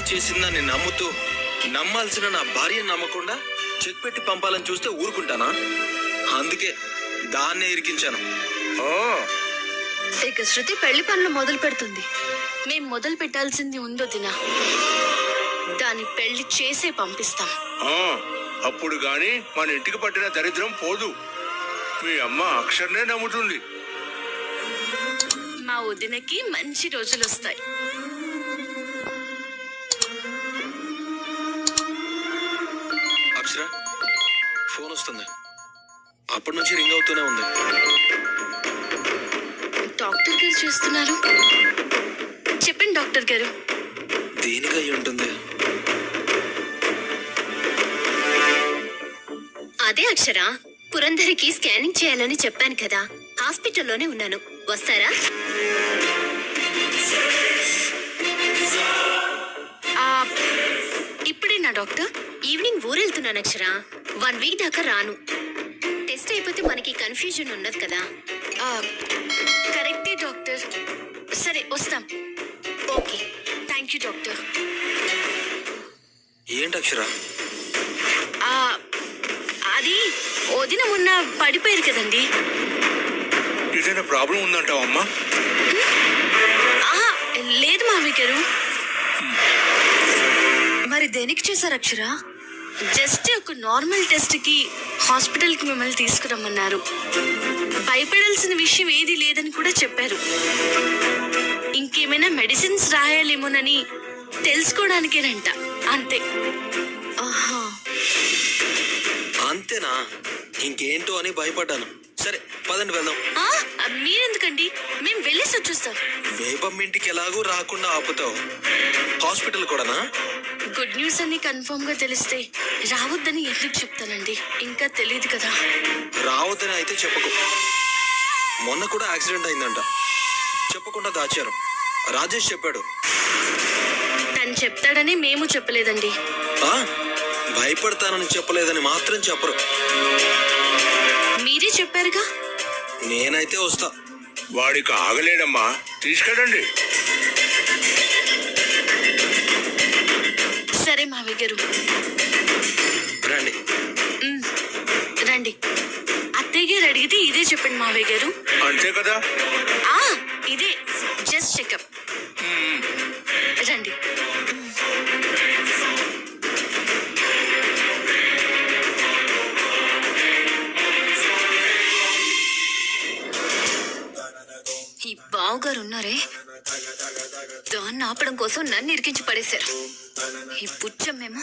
చేసిందని నమ్ముతూ నమ్మాల్సిన నా భార్యను నమ్మకుండా చెక్ పెట్టి పంపాలని చూస్తే ఊరుకుంటానా? అందుకే దాన్నే ఇరికించాను. ఇక శృతి పెళ్లి పనులు మొదలు పెడుతుంది. మేం మొదలు పెట్టాల్సింది ఉందో తినా, దాని పెళ్లి చేసే పంపిస్తాం. అప్పుడు గాని మన ఇంటికి పట్టిన దరిద్రం పోదు. మీ అమ్మ అక్షర్నే నమ్ముతుంది. మా వదినకి మంచి రోజులు వస్తాయి. అక్షర ఫోన్ వస్తుంది, అప్పటి నుంచి రింగ్ అవుతూనే ఉంది. డాక్టర్ గారు చేస్తున్నారు. చెప్పండి డాక్టర్ గారు. దేనికి అయి ఉంటుంది? అదే అక్షర, పురంధరికి స్కానింగ్ చేయాలని చెప్పాను కదా, హాస్పిటల్లోనే ఉన్నాను, వస్తారా? ఇప్పుడేనా డాక్టర్? ఈవినింగ్ ఊరెళ్తున్నాను అక్షర, 1 వీక్ దాకా రాను. టెస్ట్ అయిపోతే మనకి కన్ఫ్యూజన్ ఉండదు కదా. కరెక్టే డాక్టర్. సరే వస్తాం. Okay, thank you doctor. ఏంటి అక్షర? అది వదిన మొన్న పడిపోయారు కదండి. ఏదైనా ప్రాబ్లం ఉందంటావా అమ్మా? లేదు మావి గారు. మరి దేనికి చేశారు అక్షర? జస్ట్ ఒక నార్మల్ టెస్ట్ కి హాస్పిటల్ కి మిమ్మల్ని తీసుకురమ్మన్నారు. భయపడాల్సిన విషయం ఏది లేదని కూడా చెప్పారు. ఇంకేమైనా మెడిసిన్స్ రాయాలేమోనని తెలుసుకోవడానికేనంట, అంతే. అంతేనా? ఇంకేంటో అని భయపడ్డాను. సరే పదండి వెళ్దాం. మీరెందుకండి, మేము వెళ్ళేసి వచ్చేస్తాం. వేపమ్మ ఇంటికి ఎలాగూ రాకుండా ఆపుతావు, హాస్పిటల్ కూడానా? గుడ్ న్యూస్ అని కన్ఫర్మ్ గా తెలిస్తే రావద్దని ఎందుకు చెప్తానండి? ఇంకా తెలియదు కదా. రావద్దని అయితే చెప్పకు. మొన్న కూడా యాక్సిడెంట్ అయిందంట, చెప్పకుండా దాచారు. రాజేష్ చెప్పాడు. తను చెప్తాడని మేము చెప్పలేదండి. భయపడతానని చెప్పలేదని మాత్రం చెప్పరు. మీరే చెప్పారుగా. నేనైతే వస్తా. వాడికి ఆగలేడమ్మా, తీసుకెళ్ళండి. సరే మావి గారు, రండి. రండి. అత్తయ్య గారు అడిగితే ఇదే చెప్పండి మావి గారు. అంతే కదా. ఇదే జస్ట్ చెకప్. రండి. ఈ బావగారు ఉన్నారే, దాన్ని ఆపడం కోసం నన్ను ఇరికించి పడేశారు. ఈ పుచ్చమ్మేమో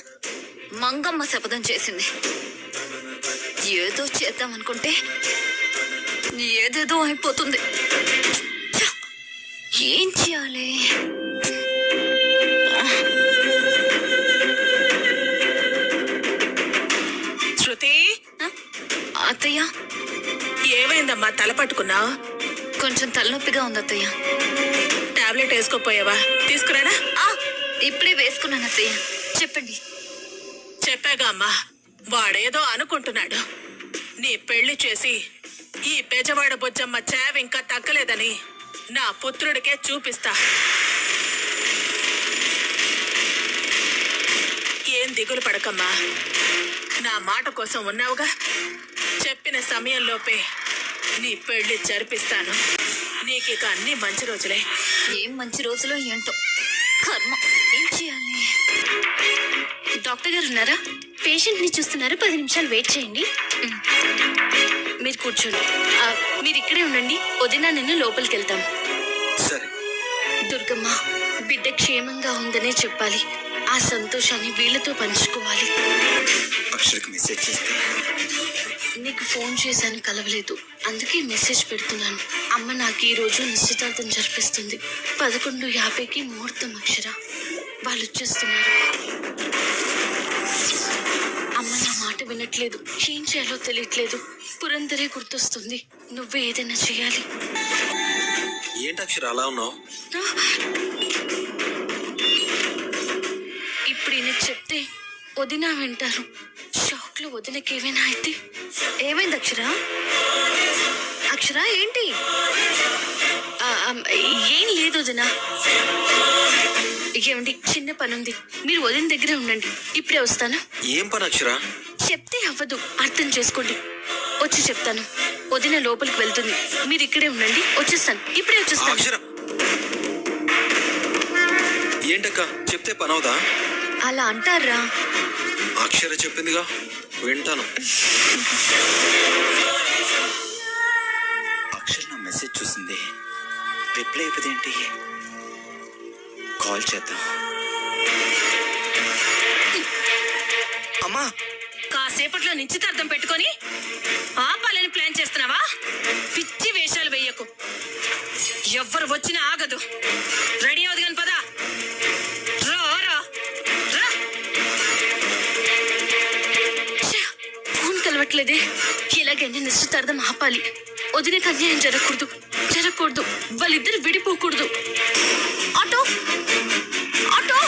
మంగమ్మ శపథం చేసింది. ఏదో చేద్దాం అనుకుంటే ఏదేదో అయిపోతుంది. ఏం చేయాలి? శృతి, అత్తయ్య ఏమైందమ్మా? తల పట్టుకున్నా? కొంచెం తలనొప్పిగా ఉంది అత్తయ్య. టాబ్లెట్ వేసుకోపోయావా? తీసుకురానా? ఇప్పుడే వేసుకున్నాను అత్తయ్య. చెప్పండి. చెప్పాగా అమ్మా, వాడేదో అనుకుంటున్నాడు. నీ పెళ్లి చేసి ఈ పెజవాడ బొజ్జమ్మ చేవ ఇంకా తగ్గలేదని నా పుత్రుడికే చూపిస్తా. ఏం దిగులు పడకమ్మా, నా మాట కోసం ఉన్నావుగా. చెప్పిన సమయంలోపే నీ పెళ్లి జరిపిస్తాను. నీకిక అన్ని మంచి రోజులే. ఏం మంచి రోజులో ఏంటో కర్మ. ఏం చేయాలి? డాక్టర్ గారు ఉన్నారా? పేషెంట్ ని చూస్తున్నారు, 10 నిమిషాలు వెయిట్ చేయండి. మీరు కూర్చోండి. మీరు ఇక్కడే ఉండండి, వదిన నిన్ను లోపలికి వెళ్తాం. సరే. దుర్గమ్మ బిడ్డ క్షేమంగా ఉందనే చెప్పాలి. ఆ సంతోషాన్ని వీళ్ళతో పంచుకోవాలి. అక్షర్కి మెసేజ్ చేస్తే నీకు ఫోన్ చేశాను, కలవలేదు, అందుకే మెసేజ్ పెడుతున్నాను. అమ్మ నాకు ఈ రోజు నిశ్చితార్థం జరిపిస్తుంది. 11:50కి ముహూర్తం అక్షర. వాళ్ళు వచ్చేస్తున్నారు. అమ్మ నా మాట వినట్లేదు, ఏం చేయాలో తెలియట్లేదు. పురంధరే గుర్తొస్తుంది. నువ్వే ఏదైనా చేయాలి. ఏంటి అక్షర అలా ఉన్నావు? ఇప్పుడు ఈయన చెప్తే వదిన వింటారు. షాక్ లో వదినకి ఏమైనా అయితే. ఏమైంది అక్షర? అక్షర ఏంటి? ఏం లేదు వదినా. ఏమండి, చిన్న పని ఉంది, మీరు వదిన దగ్గరే ఉండండి, ఇప్పుడే వస్తాను. ఏం పని అక్షర? చెప్తే అవ్వదు, అర్థం చేసుకోండి. వచ్చి చెప్తాను. వదిన లోపలికి వెళ్తుంది, మీరు ఇక్కడే ఉండండి, వచ్చేస్తాను, ఇప్పుడే వచ్చేస్తాను. అక్షర ఏంటక్క, చెప్తే పని అవుదా? అలా అంటారా? అక్షర చెప్పిందిగా, వింటాను. అక్షర్ నా మెసేజ్ చూసింది, రిప్లై అయిపోయిందేంటి? కాల్ చేద్దాం. అమ్మా, కాసేపట్లో నిశ్చితార్థం పెట్టుకొని ఆపాలని ప్లాన్ చేస్తున్నావా? పిచ్చి వేషాలు వెయ్యకు, ఎవ్వరు వచ్చినా ఆగదు. రెడీ అవుదు కాని పదా. రా రా రా. ఛే, ఫోన్ కలవట్లేదే. ఇలాగైనా నిశ్చితార్థం ఆపాలి. వదినకి అన్యాయం జరగకూడదు, జరగకూడదు, వాళ్ళిద్దరు విడిపోకూడదు. Auto auto.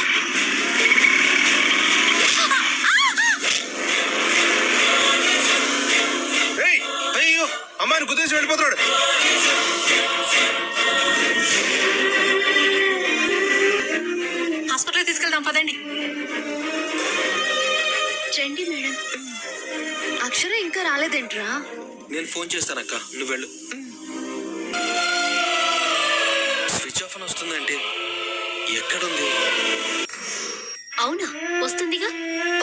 ఏయ్, అయ్యో, అమ్మాయిని కుదిరేసి వెళ్ళిపోతున్నాడు. హాస్పిటల్కి తీసుకెళ్దాం పదండి. రండి మేడం. అక్షర ఇంకా రాలేదేంట్రా? నేను ఫోన్ చేస్తానక్క, నువ్వు వెళ్ళు. స్విచ్ ఆఫ్ అని వస్తుందంటే ఎక్కడుంది? అవునా, వస్తుందిగా.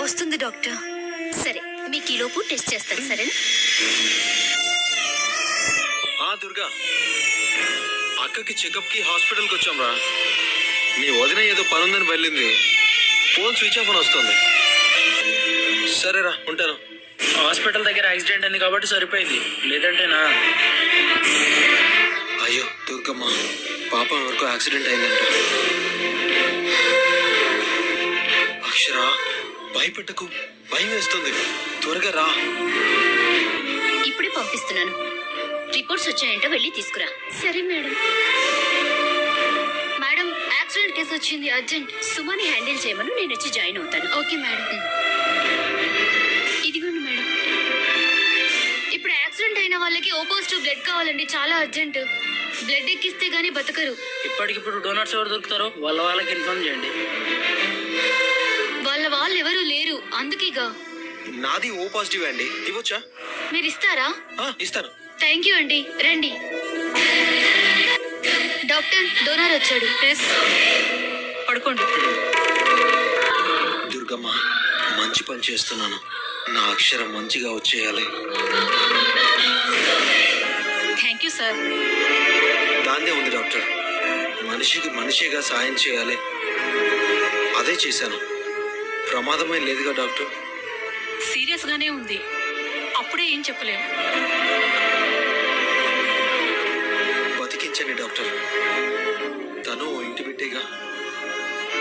వస్తుంది డాక్టర్. సరే, మీకు ఈ లోపు టెస్ట్ చేస్తాను, సరేనా? దుర్గా, అక్కకి చెకప్ కి హాస్పిటల్ కి వచ్చాం రా. మీ వదిన ఏదో పని ఉందని వెళ్ళింది, ఫోన్ స్విచ్ ఆఫ్ అని వస్తుంది. సరేరా, ఉంటాను. హాస్పిటల్ దగ్గర యాక్సిడెంట్ అయింది కాబట్టి సరిపోయింది, లేదంటేనా? అయ్యో దుర్గమ్మ, పాపం వరకు యాక్సిడెంట్ అయిందంట. అక్షర, భయపెట్టకు, భయం వేస్తుంది, త్వరగా రా. ఇప్పుడే పంపిస్తున్నాను. రిపోర్ట్స్ వచ్చాయంటే వెళ్ళి తీసుకురా. సరే మేడం. మేడం, యాక్సిడెంట్ కేసు వచ్చింది, అర్జెంట్. సుమని హ్యాండిల్ చేయమను, నేను వచ్చి జాయిన్ అవుతాను. Okay madam. ఇదిగోండి మేడం. ఇప్పుడు యాక్సిడెంట్ అయిన వాళ్ళకి ఓ పాజిటివ్ బ్లడ్ కావాలండి, చాలా అర్జెంట్. బ్లడ్ ఎక్కిస్తే గానీ బతకరు. ఇప్పటికిప్పుడు డోనర్స్ ఎవరు దొరుకుతారో వాళ్ళకి ఇన్ఫార్మ్ చేయండి. వాళ్ళు ఎవరు లేరు, అందుకేగా. నాది ఓ పాజిటివ్ అండి, ఇవ్వచ్చా? మీరు ఇస్తారా? ఇస్తాను. థ్యాంక్ యూ అండి, రండి. డాక్టర్, డోనర్ వచ్చాడు. పడుకోండి. దుర్గమ్మ, మంచి పని చేస్తున్నాను. నా అక్షరం మంచిగా వచ్చేయాలి. Thank you sir. దాన్నే ఉంది డాక్టర్, మనిషికి మనిషిగా సాయం చేయాలి, అదే చేశాను. ప్రమాదమే లేదుగా డాక్టర్? సీరియస్ గానే ఉంది, అప్పుడే ఏం చెప్పలేము. బతికించండి డాక్టర్. తను ఓ ఇంటి బిడ్డేగా,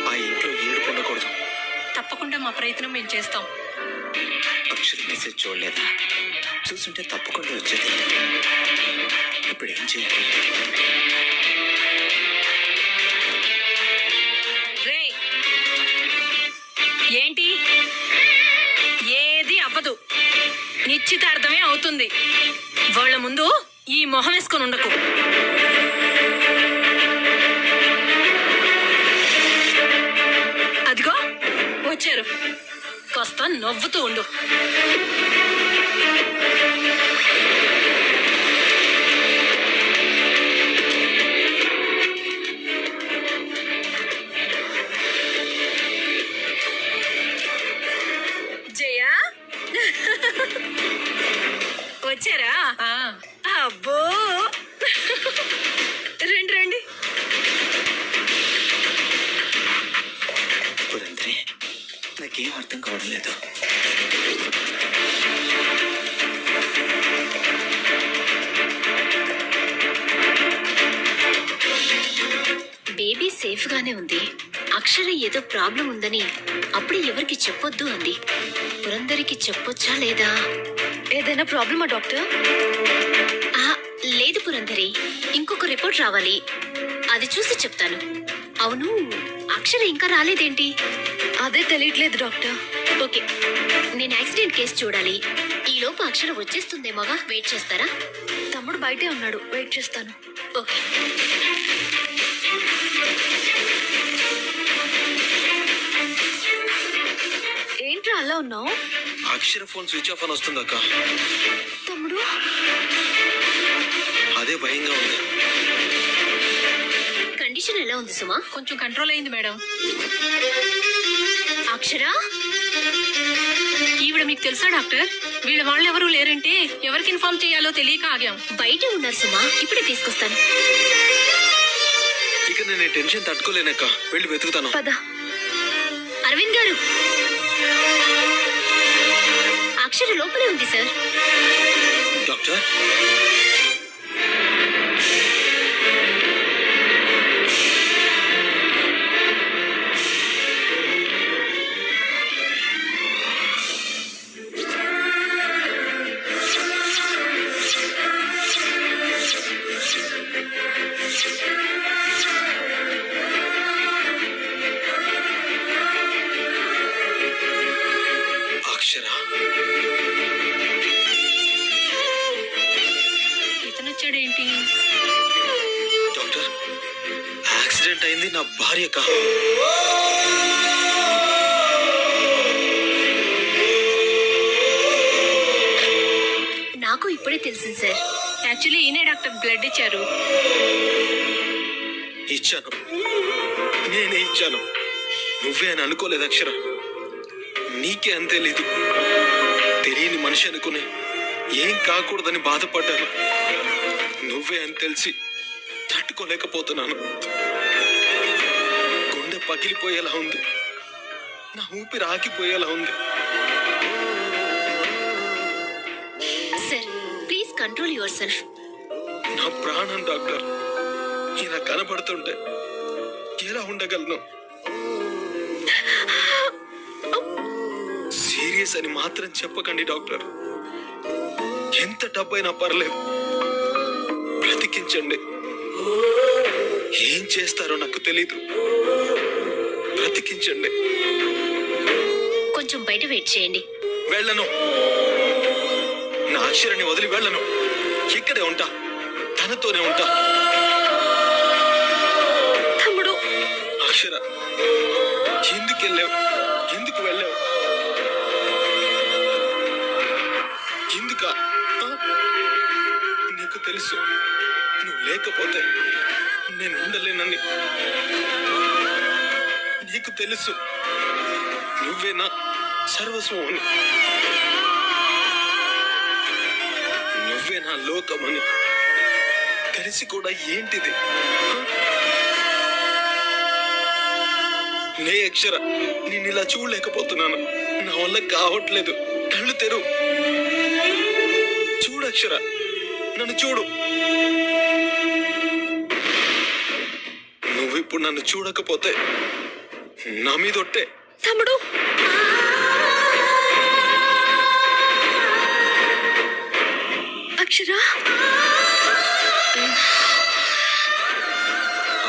ఆ ఇంట్లో ఏడుపు ఉండకూడదు. తప్పకుండా మా ప్రయత్నం మేము చేస్తాం. అక్షర్ మెసేజ్ చూడలేదా? చూస్తుంటే తప్పకుండా వచ్చేది. ఇప్పుడు ఏం చేయాలి? రే, ఏంటి? ఏది అవ్వదు, నిశ్చితార్థమే అవుతుంది. వాళ్ళ ముందు ఈ మొహం వేసుకొని ఉండకు. అదిగో వచ్చారు, కాస్త నవ్వుతూ ఉండు. జయా, వచ్చారా? అబ్బో, రండి రండి. పురంధ్రి, నాకేం అర్థం కావడం లేదు. బేబీ సేఫ్ గానే ఉంది. అక్షర ఏదో ప్రాబ్లం ఉందని అప్పుడే ఎవరికి చెప్పొద్దు అంది. పురందరికి చెప్పొచ్చా లేదా? ఏదైనా ప్రాబ్లమా డాక్టర్? లేదు పురందరి, ఇంకొక రిపోర్ట్ రావాలి, అది చూసి చెప్తాను. అవును, అక్షర ఇంకా రాలేదేంటి? అదే తెలియట్లేదు డాక్టర్. ఓకే, నేను యాక్సిడెంట్ కేసు చూడాలి. ఈ లోపు అక్షర వచ్చేస్తుందేమోగా, వెయిట్ చేస్తారా? తమ్ముడు బయటే ఉన్నాడు, వెయిట్ చేస్తాను. ఓకే. ఏంట్రా అలా ఉన్నావు? అక్షర ఫోన్ స్విచ్ ఆఫ్ అని వస్తుంది అక్క. తమ్ముడు అదే భయంగా ఉంది. కండిషన్ ఎలా ఉంది సుమా? కొంచెం కంట్రోల్ అయింది మేడం. అక్షర, ఈవిడ మీకు తెలుసా డాక్టర్? వీళ్ళ వాళ్ళు ఎవరు లేరంటే ఎవరికి ఇన్ఫార్మ్ చేయాలో తెలియక ఆగాం. బయటే ఉన్నారు సుమా, ఇప్పుడే తీసుకొస్తాను. ఇక నేను ఈ టెన్షన్ తట్టుకోలేనక్క, వెళ్ళి వెతుకుతాను. పద. అరవింద్ గారు, అక్షర లోపలే ఉంది సార్. డాక్టర్, అక్షర ఇతనొచ్చాడేంటి? డాక్టర్, యాక్సిడెంట్ అయింది నా భార్యక. నాకు ఇప్పుడే తెలిసింది సార్. యాక్చువల్లీ ఈయనే డాక్టర్ బ్లడ్ ఇచ్చారు. ఇచ్చాను, నేనే ఇచ్చాను. నువ్వే అని అనుకోలేదు అక్షర. నీకే అంతే లేదు. తెలియని మనిషి అనుకుని ఏం కాకూడదని బాధపడ్డాను. నువ్వే అని తెలిసి తట్టుకోలేకపోతున్నాను. గుండె పగిలిపోయేలా ఉంది, నా ఊపిరి ఆగిపోయేలా ఉంది. Sir please control your self. నా ప్రాణం డాక్టర్, ఇలా కనబడుతుంటే ఎలా ఉండగలను? సీరియస్ అని మాత్రం చెప్పకండి డాక్టర్. ఎంత డబ్బైనా పర్లేదు, బ్రతికించండి. ఏం చేస్తారో నాకు తెలీదు, బ్రతికించండి. కొంచెం బయట వెయిట్ చేయండి. వెళ్ళను, నా అక్షరాన్ని వదిలి వెళ్ళను. ఇక్కడే ఉంటా, తనతోనే ఉంటా. తమ్ముడు. అక్షర, ఎందుకు వెళ్ళావు? ఎందుకు వెళ్ళావు? ఎందుక? నీకు తెలుసు నువ్వు లేకపోతే నేను ఉండలేనని. నీకు తెలుసు నువ్వే నా సర్వస్వం అని, నువ్వే నా లోకమని తెలిసి కూడా ఏంటిది? నే అక్షర, నేను ఇలా చూడలేకపోతున్నాను. నా వల్ల కావట్లేదు. కళ్ళు తెరువు, చూడు అక్షర, నన్ను చూడు. నువ్విప్పుడు నన్ను చూడకపోతే నా మీదొట్టే. తమ్ముడు. అక్షర,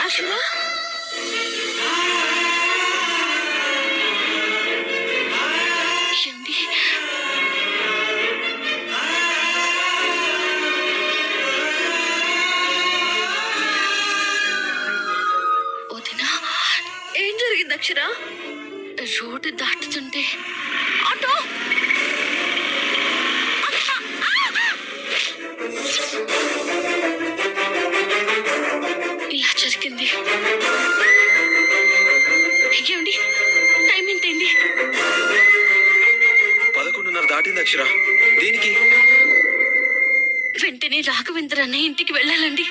అక్షర, ఏమిటి? వదినా, ఏం జరిగింది అక్షర? రోడ్డు దాటుతుంటే ఆటో ఇలా జరిగింది. ఏమండి, టైం ఎంతైంది? 11:30 దాటింది అక్షర. దేనికి? వెంటనే రాఘవేంద్ర అన్న ఇంటికి వెళ్ళాలండి.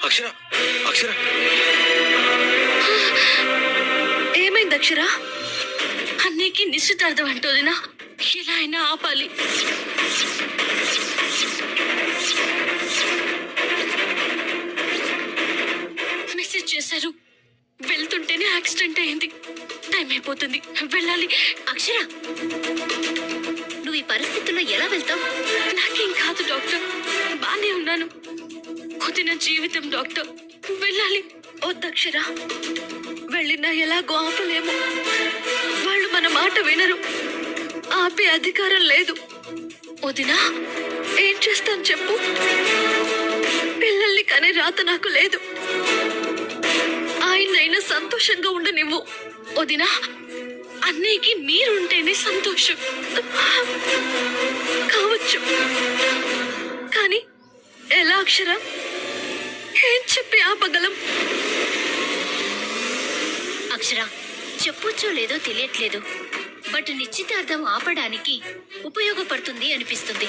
అక్షర, అక్షర, ఏమైంది అక్షర? అన్నయ్యకి నిశ్చితార్థం అంటోదినా, ఎలా అయినా ఆపాలి. మెసేజ్ చేశారు. వెళ్తుంటేనే యాక్సిడెంట్ అయింది. టైం అయిపోతుంది, వెళ్ళాలి. అక్షర, నువ్వు ఈ పరిస్థితుల్లో ఎలా వెళ్తావు? నాకేం కాదు డాక్టర్, బానే ఉన్నాను. వదిన జీవితం డాక్టర్, వెళ్ళాలి. వద్దక్షర, వెళ్ళినా ఎలాగో ఆపలేము. వాళ్ళు మన మాట వినరు, ఆపే అధికారం లేదు. వదినా, ఏం చేస్తాను చెప్పు? పిల్లల్ని అనే రాత నాకు లేదు. ఆయన్నైనా సంతోషంగా ఉండనివ్వు వదినా. అన్నయ్యకి మీరుంటేనే సంతోషం కావచ్చు. కానీ ఎలా అక్షర? ఏం చెప్పి ఆపగలం? అక్షర, చెప్పొచ్చో లేదో తెలియట్లేదు, బట్ నిశ్చితార్థం ఆపడానికి ఉపయోగపడుతుంది అనిపిస్తుంది.